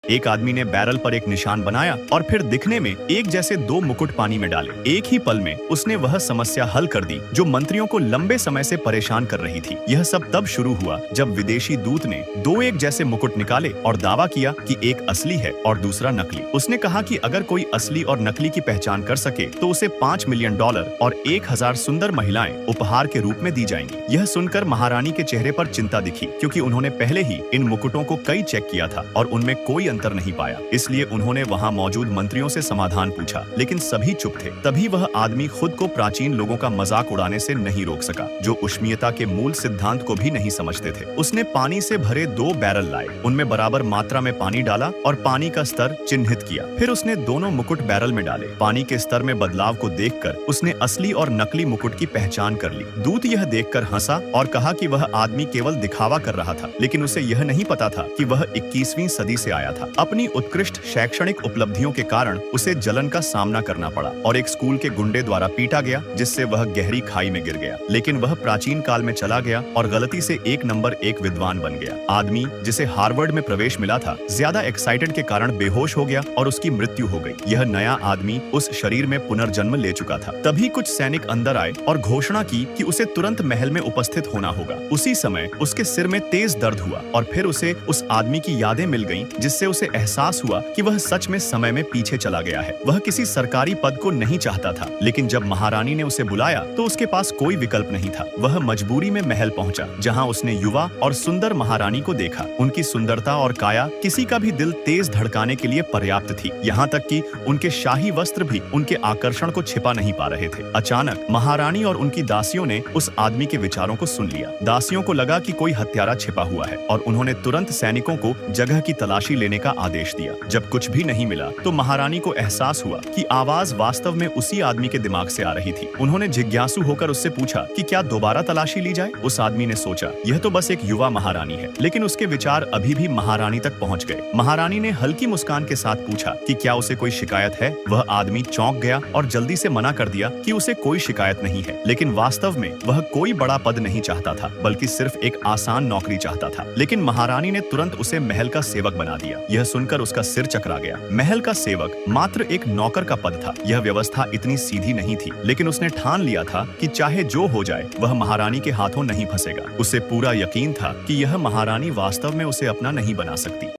एक आदमी ने बैरल पर एक निशान बनाया और फिर दिखने में एक जैसे दो मुकुट पानी में डाले। एक ही पल में उसने वह समस्या हल कर दी जो मंत्रियों को लंबे समय से परेशान कर रही थी। यह सब तब शुरू हुआ जब विदेशी दूत ने दो एक जैसे मुकुट निकाले और दावा किया कि एक असली है और दूसरा नकली। उसने कहा कि अगर कोई असली और नकली की पहचान कर सके तो उसे $5 मिलियन और 1000 सुंदर महिलाएं उपहार के रूप में दी जाएंगी। यह सुनकर महारानी के चेहरे पर चिंता दिखी, क्योंकि उन्होंने पहले ही इन मुकुटों को कई चेक किया था और उनमें कोई अंतर नहीं पाया। इसलिए उन्होंने वहां मौजूद मंत्रियों से समाधान पूछा, लेकिन सभी चुप थे। तभी वह आदमी खुद को प्राचीन लोगों का मजाक उड़ाने से नहीं रोक सका, जो उष्मीयता के मूल सिद्धांत को भी नहीं समझते थे। उसने पानी से भरे 2 बैरल लाए, उनमें बराबर मात्रा में पानी डाला और पानी का स्तर चिन्हित किया। फिर उसने दोनों मुकुट बैरल में डाले। पानी के स्तर में बदलाव को देखकर उसने असली और नकली मुकुट की पहचान कर ली। दूत यह देखकर हंसा और कहा कि वह आदमी केवल दिखावा कर रहा था, लेकिन उसे यह नहीं पता था कि वह 21वीं सदी से आया था। अपनी उत्कृष्ट शैक्षणिक उपलब्धियों के कारण उसे जलन का सामना करना पड़ा और एक स्कूल के गुंडे द्वारा पीटा गया, जिससे वह गहरी खाई में गिर गया। लेकिन वह प्राचीन काल में चला गया और गलती से 1 नंबर 1 विद्वान बन गया। आदमी जिसे हार्वर्ड में प्रवेश मिला था, ज्यादा एक्साइटेड के कारण बेहोश हो गया और उसकी मृत्यु हो गई। यह नया आदमी उस शरीर में पुनर्जन्म ले चुका था। तभी कुछ सैनिक अंदर आए और घोषणा की कि उसे तुरंत महल में उपस्थित होना होगा। उसी समय उसके सिर में तेज दर्द हुआ और फिर उसे उस आदमी की यादें मिल गईं, जिससे उसे एहसास हुआ कि वह सच में समय में पीछे चला गया है। वह किसी सरकारी पद को नहीं चाहता था, लेकिन जब महारानी ने उसे बुलाया तो उसके पास कोई विकल्प नहीं था। वह मजबूरी में महल पहुंचा, जहां उसने युवा और सुंदर महारानी को देखा। उनकी सुंदरता और काया किसी का भी दिल तेज धड़काने के लिए पर्याप्त थी। यहाँ तक कि उनके शाही वस्त्र भी उनके आकर्षण को छिपा नहीं पा रहे थे। अचानक महारानी और उनकी दासियों ने उस आदमी के विचारों को सुन लिया। दासियों को लगा कि कोई हत्यारा छिपा हुआ है और उन्होंने तुरंत सैनिकों को जगह की तलाशी लेने का आदेश दिया। जब कुछ भी नहीं मिला तो महारानी को एहसास हुआ कि आवाज वास्तव में उसी आदमी के दिमाग से आ रही थी। उन्होंने जिज्ञासु होकर उससे पूछा कि क्या दोबारा तलाशी ली जाए। उस आदमी ने सोचा, यह तो बस एक युवा महारानी है, लेकिन उसके विचार अभी भी महारानी तक पहुंच गए। महारानी ने हल्की मुस्कान के साथ पूछा कि क्या उसे कोई शिकायत है। वह आदमी चौंक गया और जल्दी से मना कर दिया कि उसे कोई शिकायत नहीं है, लेकिन वास्तव में वह कोई बड़ा पद नहीं चाहता था, बल्कि सिर्फ एक आसान नौकरी चाहता था। लेकिन महारानी ने तुरंत उसे महल का सेवक बना दिया। यह सुनकर उसका सिर चकरा गया। महल का सेवक मात्र एक नौकर का पद था। यह व्यवस्था इतनी सीधी नहीं थी, लेकिन उसने ठान लिया था कि चाहे जो हो जाए वह महारानी के हाथों नहीं फंसेगा। उसे पूरा यकीन था कि यह महारानी वास्तव में उसे अपना नहीं बना सकती।